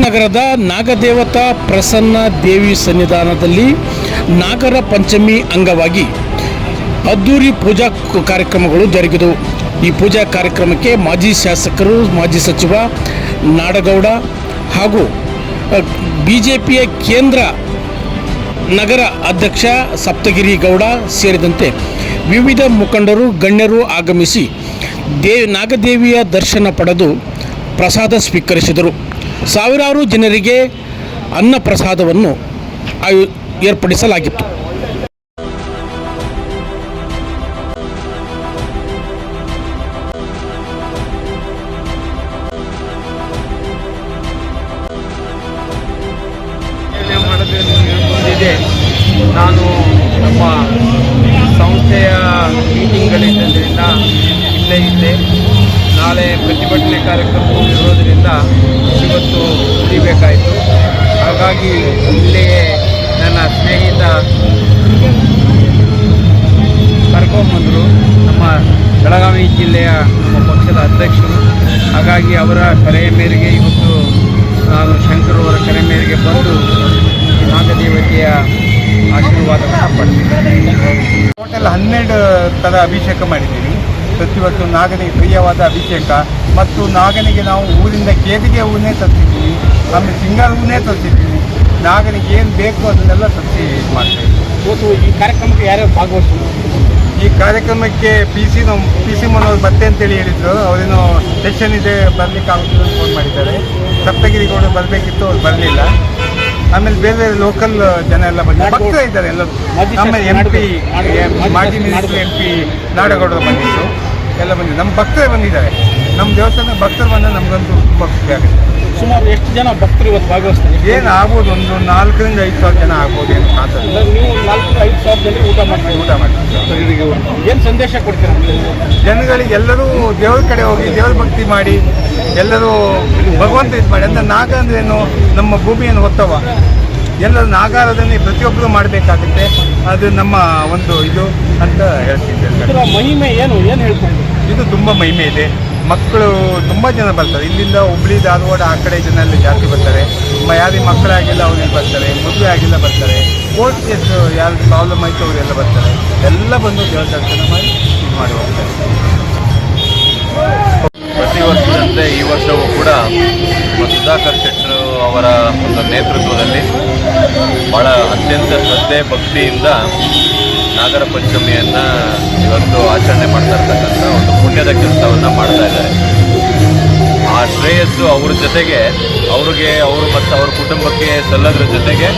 ನಗರದ ನಾಗದೇವತಾ ಪ್ರಸನ್ನ ದೇವಿ ಸನ್ನಿಧಾನದಲ್ಲಿ ನಾಗರ ಪಂಚಮಿ ಅಂಗವಾಗಿ ಅದ್ದೂರಿ ಪೂಜಾ ಕಾರ್ಯಕ್ರಮಗಳು ಜರುಗಿದವು. ಈ ಪೂಜಾ ಕಾರ್ಯಕ್ರಮಕ್ಕೆ ಮಾಜಿ ಶಾಸಕರು, ಮಾಜಿ ಸಚಿವ ನಾಡಗೌಡ ಹಾಗೂ ಬಿಜೆಪಿಯ ಕೇಂದ್ರ ನಗರ ಅಧ್ಯಕ್ಷ ಸಪ್ತಗಿರಿ ಗೌಡ ಸೇರಿದಂತೆ ವಿವಿಧ ಮುಖಂಡರು, ಗಣ್ಯರು ಆಗಮಿಸಿ ನಾಗದೇವಿಯ ದರ್ಶನ ಪಡೆದು ಪ್ರಸಾದ ಸ್ವೀಕರಿಸಿದರು. ಸಾವಿರಾರು ಜನರಿಗೆ ಅನ್ನ ಪ್ರಸಾದವನ್ನು ಏರ್ಪಡಿಸಲಾಗಿತ್ತು. ನಾನು ನಮ್ಮ ಸಂಸ್ಥೆಯ ಮೀಟಿಂಗ್ಗಳಿದ್ದರಿಂದ ಇಲ್ಲೇ ಇದ್ದೆ. ನಾಳೆ ಪ್ರತಿಭಟನೆ ಕಾರ್ಯಕ್ರಮವು ಇರೋದರಿಂದ ಇವತ್ತು ಉಳಿಬೇಕಾಯಿತು. ಹಾಗಾಗಿ ಇಲ್ಲಿಯೇ ನನ್ನ ಸ್ನೇಹಿತ ಕರ್ಕೊಂಬಂದರು, ನಮ್ಮ ಬೆಳಗಾವಿ ಜಿಲ್ಲೆಯ ನಮ್ಮ ಪಕ್ಷದ ಅಧ್ಯಕ್ಷರು. ಹಾಗಾಗಿ ಅವರ ಕರೆಯ ಮೇರೆಗೆ ಇವತ್ತು ನಾನು ಶಂಕರ್ ಅವರ ಕರೆ ಮೇರೆಗೆ ಬಂದು ನಾಗದೇವತೆಯ ಆಶೀರ್ವಾದವನ್ನು ಪಡೆದಿದ್ದೇನೆ. ಟೋಟಲ್ 12 ಥರ ಅಭಿಷೇಕ ಮಾಡಿದ್ದೀವಿ. ಪ್ರತಿವತ್ತು ನಾಗನಿಗೆ ಪ್ರಿಯವಾದ ಅಭಿಷೇಕ ಮತ್ತು ನಾಗನಿಗೆ ನಾವು ಊರಿಂದ ಕೇದಿಗೆ ಹೂವನ್ನೇ ತರಿಸಿದ್ದೀವಿ, ಆಮೇಲೆ ಸಿಂಗಾರ ಹೂವನ್ನೇ ತರಿಸಿದ್ದೀವಿ. ನಾಗನಿಗೆ ಏನು ಬೇಕು ಅದನ್ನೆಲ್ಲ ತರಿಸಿ ಇದು ಮಾಡ್ತೀವಿ. ಇವತ್ತು ಈ ಕಾರ್ಯಕ್ರಮಕ್ಕೆ ಯಾರ್ಯಾರು ಭಾಗವಹಿಸಿದ್ರು? ಈ ಕಾರ್ಯಕ್ರಮಕ್ಕೆ ಪಿ ಸಿ ಮನೋರು ಬರ್ತೆ ಅಂತೇಳಿ ಹೇಳಿದರು. ಅವರೇನೋ ಸೆಷನ್ ಇದೆ, ಬರಲಿಕ್ಕೆ ಆಗುತ್ತೆ ಅಂತ ಫೋನ್ ಮಾಡಿದ್ದಾರೆ. ಸಪ್ತಗಿರಿಗೌಡರು ಬರಬೇಕಿತ್ತು, ಅವ್ರು ಬರಲಿಲ್ಲ. ಆಮೇಲೆ ಬೇರೆ ಬೇರೆ ಲೋಕಲ್ ಜನ ಎಲ್ಲ ಬಂದಿದ್ದಾರೆ, ಭಕ್ತರು ಇದ್ದಾರೆ ಎಲ್ಲರೂ. ಆಮೇಲೆ ಮಾಜಿ ಮಿನಿಸ್ಟರ್ MP ನಾಡಗೌಡರು ಬಂದಿದ್ದು ಎಲ್ಲ ಬಂದಿದ್ದು. ನಮ್ಮ ಭಕ್ತರೇ ಬಂದಿದ್ದಾರೆ. ನಮ್ಮ ದೇವಸ್ಥಾನ ಭಕ್ತರು ಬಂದರೆ ನಮಗಂತೂ ತುಂಬ ಖುಷಿ ಆಗುತ್ತೆ. ಸುಮಾರು ಎಷ್ಟು ಜನ ಭಕ್ತರು ಇವತ್ತು ಭಾಗವಹಿಸ್ತಾರೆ? ಏನು ಆಗ್ಬೋದು, ಒಂದು 4 ರಿಂದ 5 ಸಾವಿರ ಜನ ಆಗ್ಬೋದು. ಏನು ಕಾಣ್ತದೆ. ನೀವು 4-5 ಸಾವಿರ ಜನರಿಗೆ ಊಟ ಮಾಡ್ತೀವಿ. ಏನು ಸಂದೇಶ ಕೊಡ್ತೀರ ಜನಗಳಿಗೆ? ಎಲ್ಲರೂ ದೇವ್ರ ಕಡೆ ಹೋಗಿ ದೇವ್ರ ಭಕ್ತಿ ಮಾಡಿ, ಎಲ್ಲರೂ ಭಗವಂತ ಇದು ಮಾಡಿ. ಅಂದರೆ ನಾಗ ಅಂದ್ರೇನು, ನಮ್ಮ ಭೂಮಿಯನ್ನು ಹೊತ್ತವ. ಎಲ್ಲರೂ ನಾಗಾರಾಧನೆ ಪ್ರತಿಯೊಬ್ಬರು ಮಾಡಬೇಕಾಗುತ್ತೆ. ಅದು ನಮ್ಮ ಒಂದು ಇದು ಅಂತ ಹೇಳ್ತಿದ್ದೆ. ಮಹಿಮೆ ಏನು ಹೇಳ್ಕೊಂಡು? ಇದು ತುಂಬ ಮಹಿಮೆ ಇದೆ. ಮಕ್ಕಳು ತುಂಬ ಜನ ಬರ್ತಾರೆ. ಇಲ್ಲಿಂದ ಹುಬ್ಳಿ, ಧಾರವಾಡ ಆ ಕಡೆ ಜನ ಎಲ್ಲ ಜಾಸ್ತಿ ಬರ್ತಾರೆ. ಯಾರಿಗೆ ಮಕ್ಕಳಾಗಿಲ್ಲ ಅವ್ರಿಗೆ ಬರ್ತಾರೆ, ಮದುವೆ ಆಗಿಲ್ಲ ಬರ್ತಾರೆ, ಕೋರ್ಟ್ ಕೇಸ್ ಯಾರು ಪ್ರಾಬ್ಲಮ್ ಆಯಿತು ಅವರೆಲ್ಲ ಬರ್ತಾರೆ. ಎಲ್ಲ ಬಂದು ದೇವರ ದರ್ಶನ ಮಾಡಿ ಇದು ಮಾಡಿ ಹೋಗ್ತಾರೆ. ಪ್ರತಿ ವರ್ಷದಂತೆ ಈ ವರ್ಷವೂ ಕೂಡ ಸುಧಾಕರ್ ಶೆಟ್ಟರು ಅವರ ಒಂದು ನೇತೃತ್ವದಲ್ಲಿ ಭಾಳ ಅತ್ಯಂತ ಶ್ರದ್ಧೆ ಭಕ್ತಿಯಿಂದ ನಾಗರ ಪಂಚಮಿಯನ್ನು ಇವತ್ತು ಆಚರಣೆ ಮಾಡ್ತಾ ಇರ್ತಕ್ಕಂಥ ಒಂದು ಪುಣ್ಯದ ಕೆಲಸವನ್ನು ಮಾಡ್ತಾ ಇದ್ದಾರೆ. ಆ ಶ್ರೇಯಸ್ಸು ಅವ್ರ ಜೊತೆಗೆ ಅವರು ಮತ್ತು ಅವ್ರ ಕುಟುಂಬಕ್ಕೆ ಸಲ್ಲೋದ್ರ ಜೊತೆಗೆ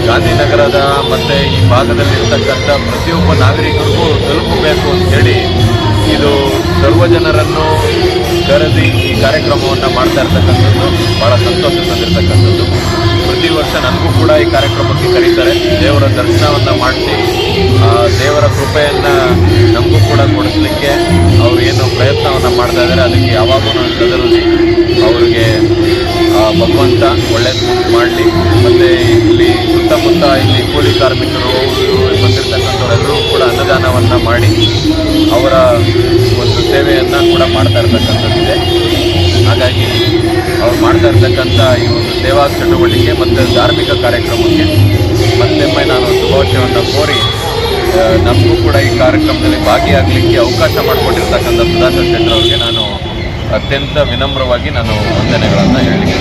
ಗಾಂಧಿನಗರದ ಮತ್ತು ಈ ಭಾಗದಲ್ಲಿರ್ತಕ್ಕಂಥ ಪ್ರತಿಯೊಬ್ಬ ನಾಗರಿಕರಿಗೂ ತಲುಪಬೇಕು ಅಂಥೇಳಿ ಇದು ಸರ್ವ ಜನರನ್ನು ಕರೆದಿ ಈ ಕಾರ್ಯಕ್ರಮವನ್ನು ಮಾಡ್ತಾ ಇರ್ತಕ್ಕಂಥದ್ದು ಭಾಳ ಸಂತೋಷ ತಂದಿರತಕ್ಕಂಥದ್ದು. ಪ್ರತಿ ವರ್ಷ ನನಗೂ ಕೂಡ ಈ ಕಾರ್ಯಕ್ರಮಕ್ಕೆ ಕರೀತಾರೆ. ದೇವರ ದರ್ಶನವನ್ನು ಮಾಡಿಸಿ ದೇವರ ಕೃಪೆಯನ್ನು ನಮಗೂ ಕೂಡ ಕೊಡಿಸ್ಲಿಕ್ಕೆ ಅವರು ಏನು ಪ್ರಯತ್ನವನ್ನು ಮಾಡ್ತಾ ಇದ್ದಾರೆ. ಅದಕ್ಕೆ ಯಾವಾಗೂ ಅದರಲ್ಲಿ ಅವರಿಗೆ ಭಗವಂತ ಒಳ್ಳೆಯದು ಮಾಡಲಿ. ಮತ್ತು ಇಲ್ಲಿ ಸುತ್ತಮುತ್ತ ಇಲ್ಲಿ ಕೂಲಿ ಕಾರ್ಮಿಕರು ಬಂದಿರತಕ್ಕಂಥವರೆಲ್ಲರೂ ಕೂಡ ಅನ್ನದಾನವನ್ನು ಮಾಡಿ ಅವರ ಒಂದು ಸೇವೆಯನ್ನು ಕೂಡ ಮಾಡ್ತಾ ಇರ್ತಕ್ಕಂಥದ್ದಿದೆ. ಹಾಗಾಗಿ ಅವ್ರು ಮಾಡ್ತಾ ಇರ್ತಕ್ಕಂಥ ಈ ಒಂದು ಸೇವಾ ಚಟುವಟಿಕೆ ಮತ್ತು ಧಾರ್ಮಿಕ ಕಾರ್ಯಕ್ರಮಕ್ಕೆ ಮತ್ತೊಮ್ಮೆ ನಾನು ಶುಭಾಶಯವನ್ನು ಕೋರಿ ನಮಗೂ ಕೂಡ ಈ ಕಾರ್ಯಕ್ರಮದಲ್ಲಿ ಭಾಗಿಯಾಗಲಿಕ್ಕೆ ಅವಕಾಶ ಮಾಡಿಕೊಟ್ಟಿರ್ತಕ್ಕಂಥ ಸುಧಾಕರ್ ಶೆಟ್ಟರ್ ಅವರಿಗೆ ನಾನು ಅತ್ಯಂತ ವಿನಮ್ರವಾಗಿ ನಾನು ವಂದನೆಗಳನ್ನು ಹೇಳಲಿಕ್ಕೆ